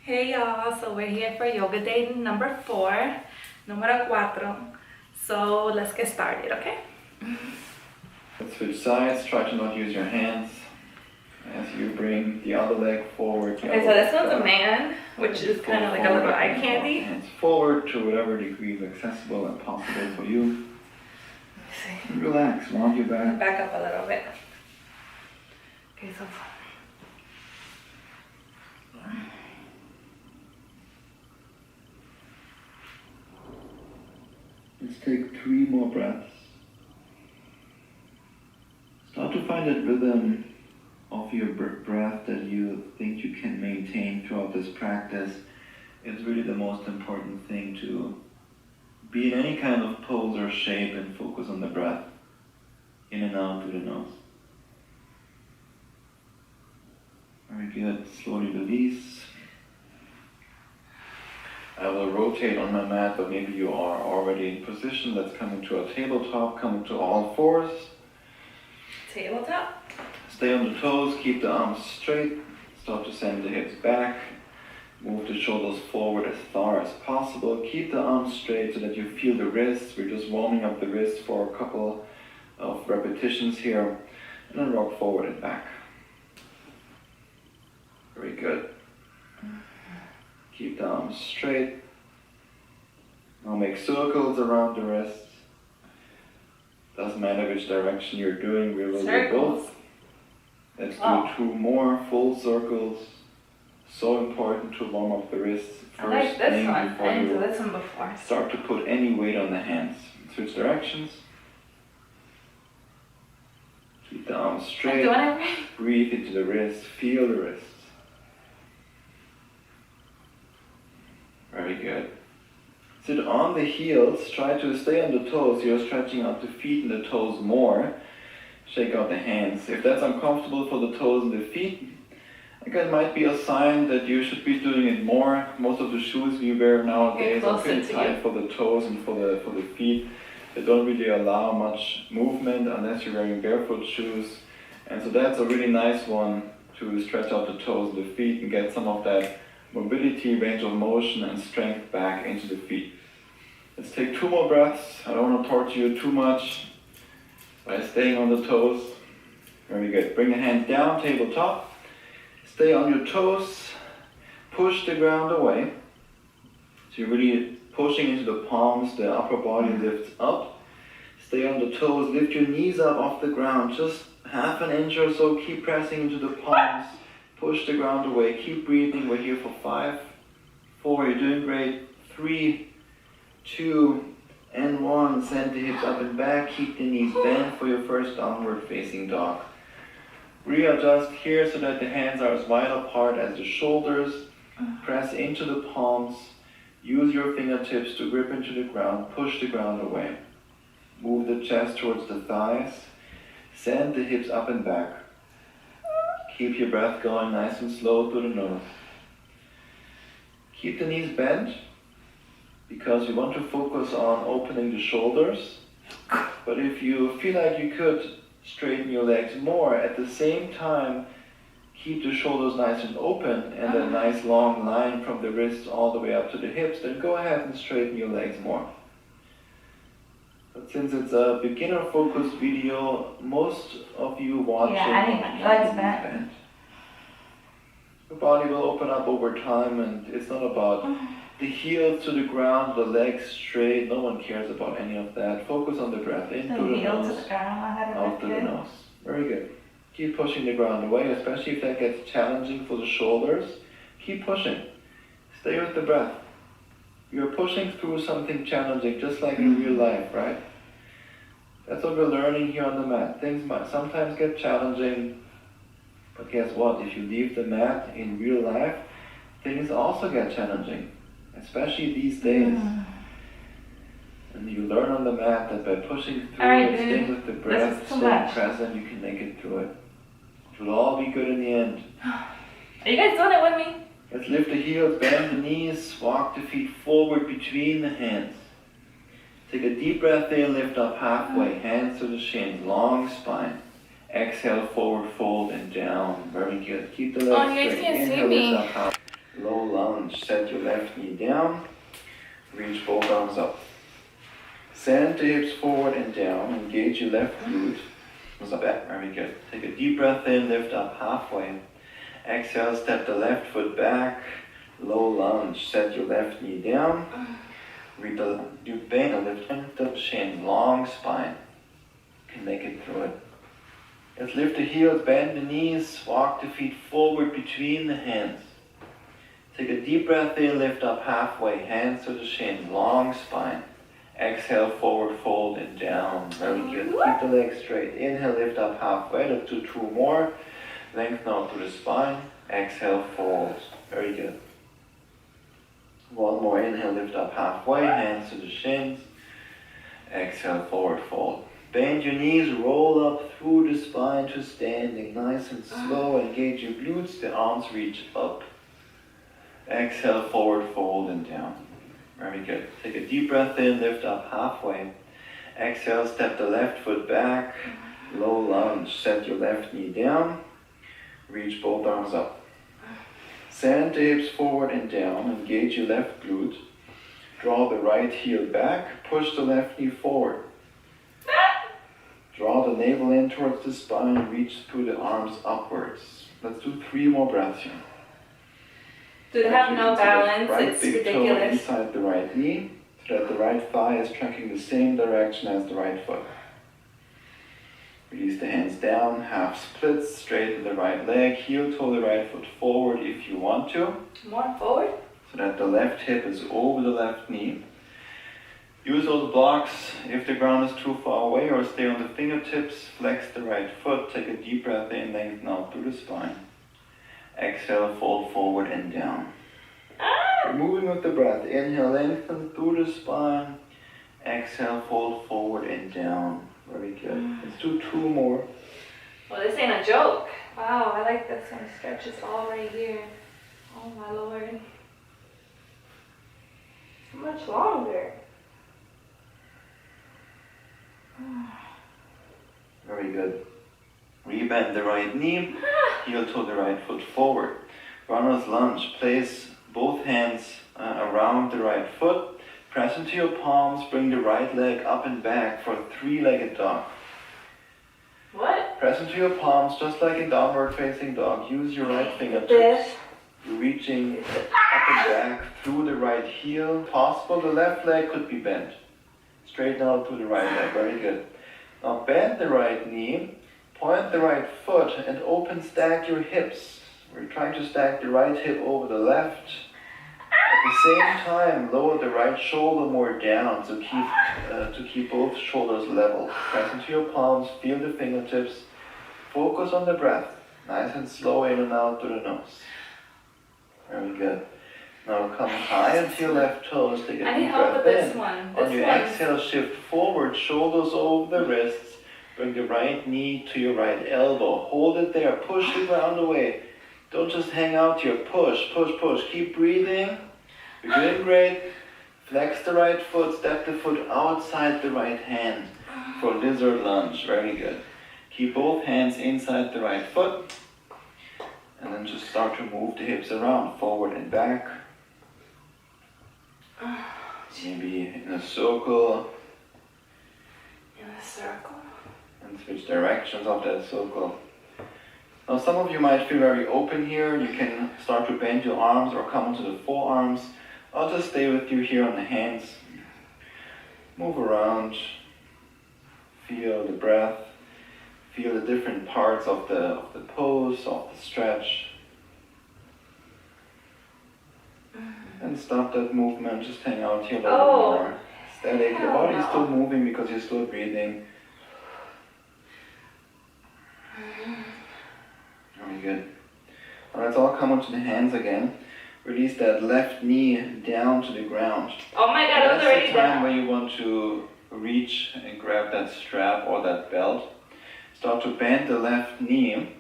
Hey y'all, so we're here for yoga day number 4, número 4. So let's get started, okay? Let's switch sides, try to not use your hands as you bring the other leg forward. Okay, so this one's a man, which is kind of like a little eye candy. Hands forward to whatever degree is accessible and possible for you. And relax, round your back. Back up a little bit. Okay, so let's take 3 more breaths. Start to find that rhythm of your breath that you think you can maintain throughout this practice. It's really the most important thing to be in any kind of pose or shape and focus on the breath. In and out through the nose. Very good. Slowly release. I will rotate on my mat, but maybe you are already in position. Let's come into a tabletop, come into all fours. Tabletop. Stay on the toes, keep the arms straight. Start to send the hips back. Move the shoulders forward as far as possible. Keep the arms straight so that you feel the wrists. We're just warming up the wrists for a couple of repetitions here. And then rock forward and back. Very good. Keep the arms straight. Now make circles around the wrists. Doesn't matter which direction you're doing, we will do both. Let's do 2 more full circles. So important to warm up the wrists first. I like this one. I before didn't you do this one before. start to put any weight on the hands. Switch directions. Keep the arms I'm straight. doing it right. Breathe into the wrists. Feel the wrists. Very good. Sit on the heels. Try to stay on the toes. You're stretching out the feet and the toes more. Shake out the hands. If that's uncomfortable for the toes and the feet, it might be a sign that you should be doing it more. Most of the shoes we wear nowadays are pretty tight for the toes and for the feet. They don't really allow much movement unless you're wearing barefoot shoes. And so that's a really nice one to stretch out the toes and the feet and get some of that mobility, range of motion and strength back into the feet. Let's take 2 more breaths. I don't want to torture you too much by staying on the toes. Very good. Bring the hands down, tabletop. Stay on your toes. Push the ground away. So you're really pushing into the palms, the upper body lifts up. Stay on the toes, lift your knees up off the ground. Just half an inch or so, keep pressing into the palms. Push the ground away, keep breathing. We're here for 5, 4, you're doing great. 3, 2, and 1. Send the hips up and back, keep the knees bent for your first downward facing dog. Readjust here so that the hands are as wide apart as the shoulders. Press into the palms. Use your fingertips to grip into the ground. Push the ground away. Move the chest towards the thighs. Send the hips up and back. Keep your breath going nice and slow through the nose. Keep the knees bent because you want to focus on opening the shoulders. But if you feel like you could straighten your legs more, at the same time keep the shoulders nice and open and a nice long line from the wrists all the way up to the hips, then go ahead and straighten your legs more. But since it's a beginner focused video, most of you watching bent. Your body will open up over time, and it's not about the heels to the ground, the legs straight. No one cares about any of that. Focus on the breath in through the nose, out through the nose. Very good. Keep pushing the ground away, especially if that gets challenging for the shoulders. Keep pushing. Stay with the breath. You're pushing through something challenging, just like in real life, right? That's what we're learning here on the mat. Things might sometimes get challenging, but guess what? If you leave the mat in real life, things also get challenging, especially these days. And you learn on the mat that by pushing through and staying with the breath, staying present, you can make it through it. It will all be good in the end. Are you guys doing it with me? Let's lift the heels, bend the knees, walk the feet forward between the hands. Take a deep breath there, lift up halfway, hands to the shins, long spine. Exhale, forward fold and down. Very good. Keep the legs straight. Inhale, lift up half. Low lunge. lunge. Set your left knee down. Reach both arms up. Send the hips forward and down. Engage your left glute. Back. Very good. Take a deep breath in. Lift up halfway. Exhale. Step the left foot back. Low lunge. Set your left knee down. You bend and lift the shin. Long spine. You can make it through it. Let's lift the heels. Bend the knees. Walk the feet forward between the hands. Take a deep breath in, lift up halfway, hands to the shin, long spine. Exhale, forward fold and down. Very good. Keep the legs straight. Inhale, lift up halfway. Let's do 2 more. Lengthen out to the spine. Exhale, fold. Very good. 1 more. Inhale, lift up halfway, hands to the shins. Exhale, forward fold. Bend your knees, roll up through the spine to standing. Nice and slow. Engage your glutes. The arms reach up. Exhale, forward fold and down. Very good. Take a deep breath in, lift up halfway. Exhale, step the left foot back. Low lunge. Set your left knee down. Reach both arms up. Send the hips forward and down. Engage your left glute. Draw the right heel back. Push the left knee forward. Draw the navel in towards the spine. Reach through the arms upwards. Let's do 3 more breaths here. Do they have no balance? Right It's big toe ridiculous. inside the right knee, so that the right thigh is tracking the same direction as the right foot. Release the hands down, half splits, straighten the right leg, heel toe the right foot forward if you want to. More forward? So that the left hip is over the left knee. Use those blocks if the ground is too far away, or stay on the fingertips, flex the right foot, take a deep breath in, lengthen out through the spine. Exhale, fold forward and down. You're moving with the breath. Inhale, lengthen through the spine. Exhale, fold forward and down. Very good. Let's do 2 more. Well, this ain't a joke. Wow, I like this one. Stretches all right here. Oh my lord. How much longer? Very good. Rebend the right knee, heel to the right foot forward. Runner's lunge. Place both hands around the right foot. Press into your palms. Bring the right leg up and back for a 3-legged dog. What? Press into your palms just like in downward facing dog. Use your right fingertips. Reaching up and back through the right heel. Possible the left leg could be bent. Straighten out through the right leg. Very good. Now bend the right knee. Point the right foot and open stack your hips. We're trying to stack the right hip over the left. At the same time, lower the right shoulder more down to keep both shoulders level. Press into your palms, feel the fingertips. Focus on the breath. Nice and slow in and out through the nose. Very good. Now come high into your left toes. Take a deep breath in. On your exhale, shift forward, shoulders over the wrists. Bring the right knee to your right elbow. Hold it there. Push the ground away. Don't just hang out here. Push, push, push. Keep breathing. You're doing great. Flex the right foot. Step the foot outside the right hand for lizard lunge. Very good. Keep both hands inside the right foot. And then just start to move the hips around, forward and back. Maybe in a circle. In a circle. And switch directions of that circle. Now some of you might feel very open here. You can start to bend your arms or come onto the forearms. I'll just stay with you here on the hands. Move around. Feel the breath. Feel the different parts of the pose, of the stretch. And stop that movement. Just hang out here a little bit more. Static. Your body's still moving because you're still breathing. Very good. Now let's all come onto the hands again. Release that left knee down to the ground. Oh my god, I was already down. That's the time down. where you want to reach and grab that strap or that belt. Start to bend the left knee.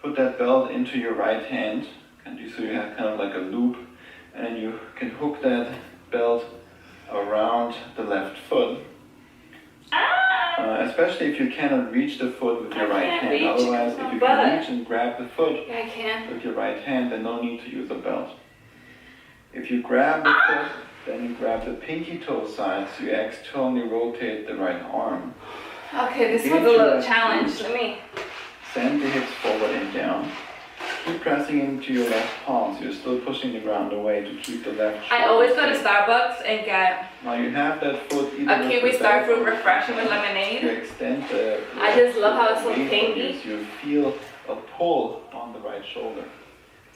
Put that belt into your right hand. And so you have kind of like a loop. And you can hook that belt around the left foot. Especially if you cannot reach the foot with your right hand. Otherwise, if you can reach and grab the foot I can. with your right hand, then no need to use a belt. If you grab the foot, then you grab the pinky toe side, so you externally rotate the right arm. Okay, this was a little challenge. Let me. Send the hips forward and down. Keep pressing into your left palm, so you're still pushing the ground away to keep the left shoulder. I always go to Starbucks and get Now you have that foot either a kiwi star fruit refresher with lemonade. to extend the I just love how it's so away from tangy. you, so you feel a pull on the right shoulder.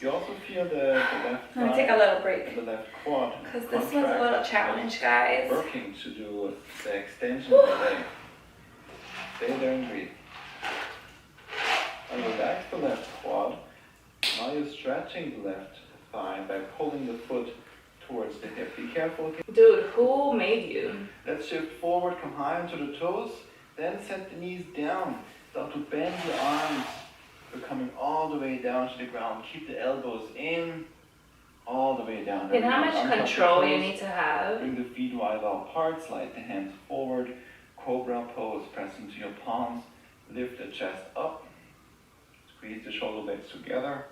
You also feel the left Let me take a little break. and the left quad. Because this was a little challenge, guys. Working to do the extension of the leg. Stay there and breathe. Now relax the left quad. Now you're stretching the left thigh by pulling the foot towards the hip. Be careful. Dude, who made you? Let's shift forward, come high onto the toes, then set the knees down. Start to bend the arms. We're coming all the way down to the ground. Keep the elbows in, all the way down. You know how much control you need to have? Bring the feet wide apart, slide the hands forward. Cobra pose, press into your palms. Lift the chest up. Squeeze the shoulder blades together.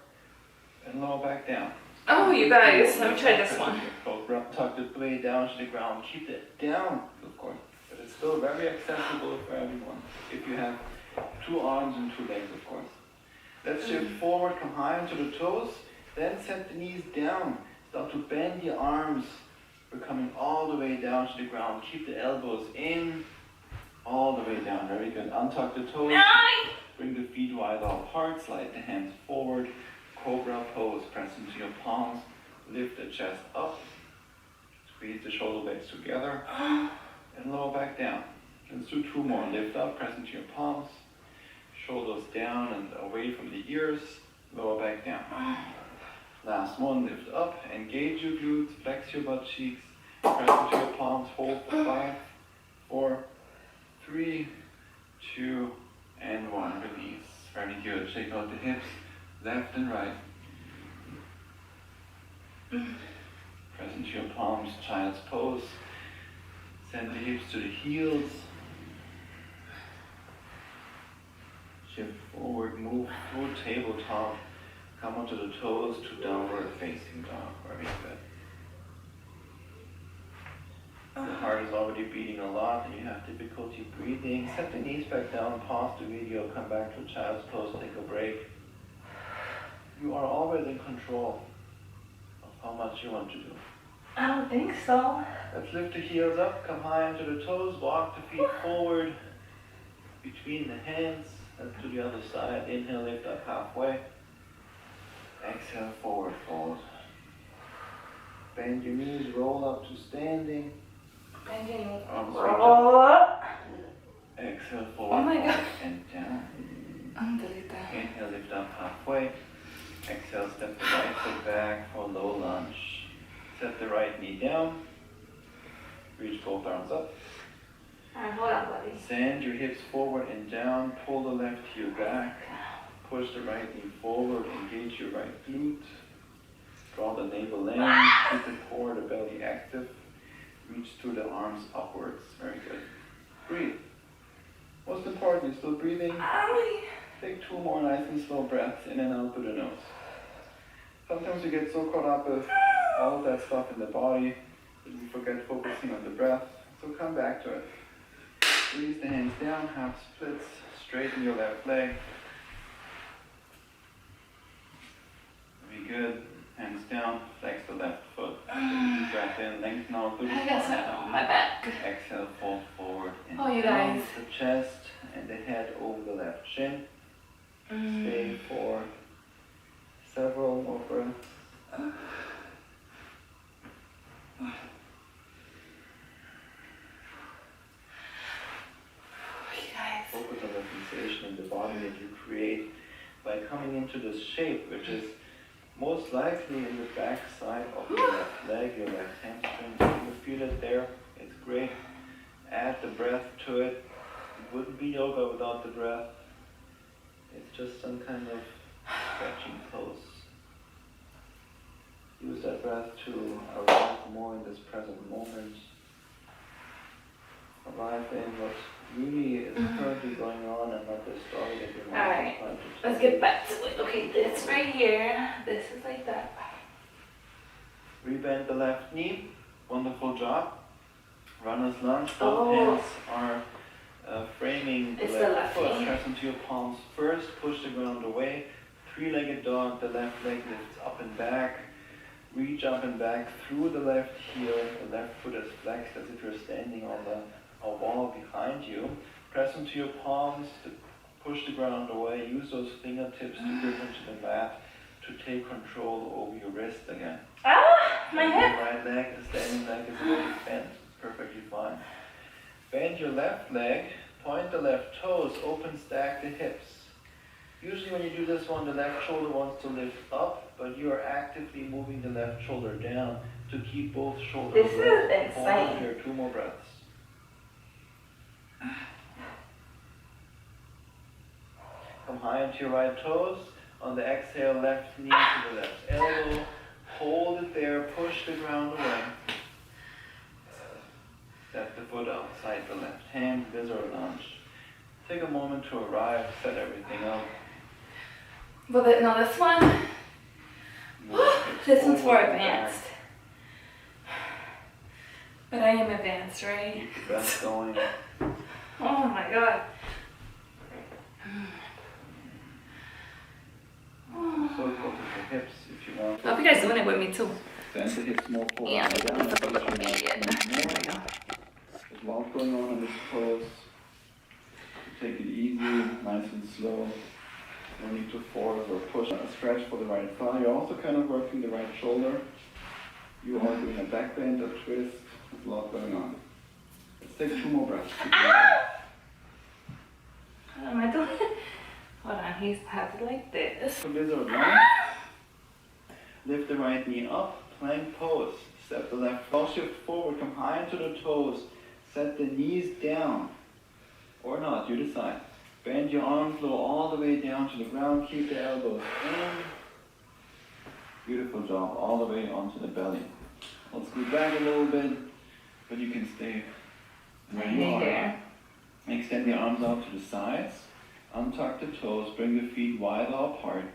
And lower back down. Oh, you guys, let me try this one. Cobra, tuck the way down to the ground. Keep it down, of course. But it's still very accessible for everyone. If you have 2 arms and 2 legs, of course. Let's shift forward, come high onto the toes, then set the knees down. Start to bend the arms. We're coming all the way down to the ground. Keep the elbows in, all the way down. Very good. Untuck the toes. Bring the feet wide apart. Slide the hands forward. Cobra pose. Press into your palms. Lift the chest up. Squeeze the shoulder blades together. And lower back down. Let's do 2 more. Lift up. Press into your palms. Shoulders down and away from the ears, lower back down. Last one, lift up, engage your glutes, flex your butt cheeks, press into your palms, hold for 5, 4, 3, 2, and 1. Release. Very good. Shake out the hips, left and right. Press into your palms, child's pose. Send the hips to the heels. Shift forward, move through tabletop, come onto the toes to downward facing dog. Very good. The heart is already beating a lot and you have difficulty breathing. Set the knees back down, pause the video, come back to child's pose, take a break. You are always in control of how much you want to do. I don't think so. Let's lift the heels up, come high onto the toes, walk the feet forward between the hands. Let's do the other side. Inhale, lift up halfway. Exhale, forward fold. Bend your knees, roll up to standing. Bend your knees. Arms Roll up. Exhale, forward Oh my fold God. and down. Undelete. Inhale, lift up halfway. Exhale, step the right foot back for low lunge. Set the right knee down. Reach both arms up. Alright, hold on, buddy. Send your hips forward and down. Pull the left heel back. Push the right knee forward. Engage your right glute. Draw the navel in. Keep the core, the belly active. Reach through the arms upwards. Very good. Breathe. Most important, you're still breathing. Take 2 more nice and slow breaths in and out through the nose. Sometimes you get so caught up with all of that stuff in the body that you forget focusing on the breath. So come back to it. Release the hands down, half splits, straighten your left leg. Very good. Hands down, flex the left foot. Deep breath in, lengthen out through the I got something on my back. Exhale, fold forward and Oh, you down. guys. The chest and the head over the left shin. Stay for several more breaths. Focus on the sensation in the body that you create by coming into this shape, which is most likely in the back side of your left leg, your left hamstring. You feel it there, it's great. Add the breath to it. It wouldn't be yoga without the breath. It's just some kind of stretching pose. Use that breath to arrive more in this present moment. Arrive in what really is currently going on and not the story that you're Alright, trying to tell. let's get back to it. Okay, this right here, this is like that. Rebend the left knee. Wonderful job. Runner's lunge. Both hands are framing the left foot. Press into your palms first. Push the ground away. Three-legged dog. The left leg lifts up and back. Reach up and back through the left heel. The left foot is flexed as if you're standing on a wall behind you. Press into your palms. Push the ground away. Use those fingertips to grip into the mat to take control over your wrist again. My hip! The right leg, the standing leg is already bent. Perfectly fine. Bend your left leg, point the left toes, open stack the hips. Usually when you do this one, the left shoulder wants to lift up, but you are actively moving the left shoulder down to keep both shoulders This lifted. is insane. Hold on here, 2 more breaths. Come high into your right toes. On the exhale, left knee to the left elbow. Hold it there, push the ground away. Step the foot outside the left hand, lizard lunge. Take a moment to arrive, set everything up. Well, no, this one, this one's for advanced. But I am advanced, right? Keep the breath going. Oh my god. Circle to the hips if you want. I hope you guys doing it with me too. Bend the hips more forward. Yeah, and down. that's a little immediate. There we go. There's a lot going on in this pose. Take it easy, nice and slow. No need to force or push. A stretch for the right thigh. You're also kind of working the right shoulder. You are doing a back bend, a twist. There's a lot going on. Let's take 2 more breaths. How am I doing? Hold on, he's have it like this. So lizard lunge. Lift the right knee up, plank pose. Step the left ball shift forward, come high into the toes. Set the knees down. Or not, you decide. Bend your arms low all the way down to the ground. Keep the elbows in. Beautiful job, all the way onto the belly. I'll scoot back a little bit, but you can stay where you are. Extend the arms out to the sides. Untuck the toes, bring the feet wider apart.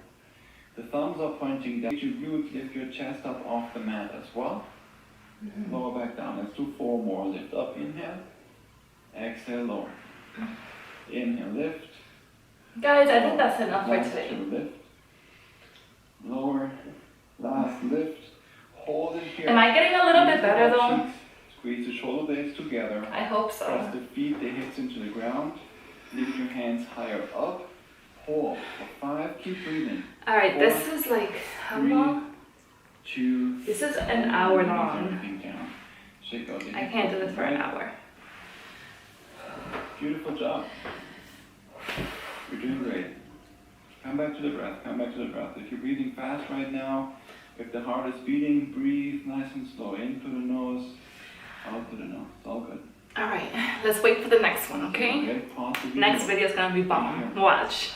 The thumbs are pointing down. Your glutes, lift your chest up off the mat as well. Lower back down. Let's do 4 more. Lift up, inhale. Exhale, lower. Inhale, lift. Guys, I think that's enough for Last today. 2, lift. Lower. Last lift. Hold it here. Am I getting a little bit better though? Cheeks. Squeeze the shoulder blades together. I hope so. Press the feet, the hips into the ground. Lift your hands higher up. Hold for 5. Keep breathing. Alright, 4, this is like, how 3, long? 2. This is an hour Release long. everything down. Shake out the I hips can't do left this and for an right. hour. Beautiful job. You're doing great. Come back to the breath. Come back to the breath. If you're breathing fast right now, if the heart is beating, breathe nice and slow. In through the nose, out through the nose. It's all good. Alright, let's wait for the next one, okay? Okay, pause the video. Next video is gonna be bomb. Watch.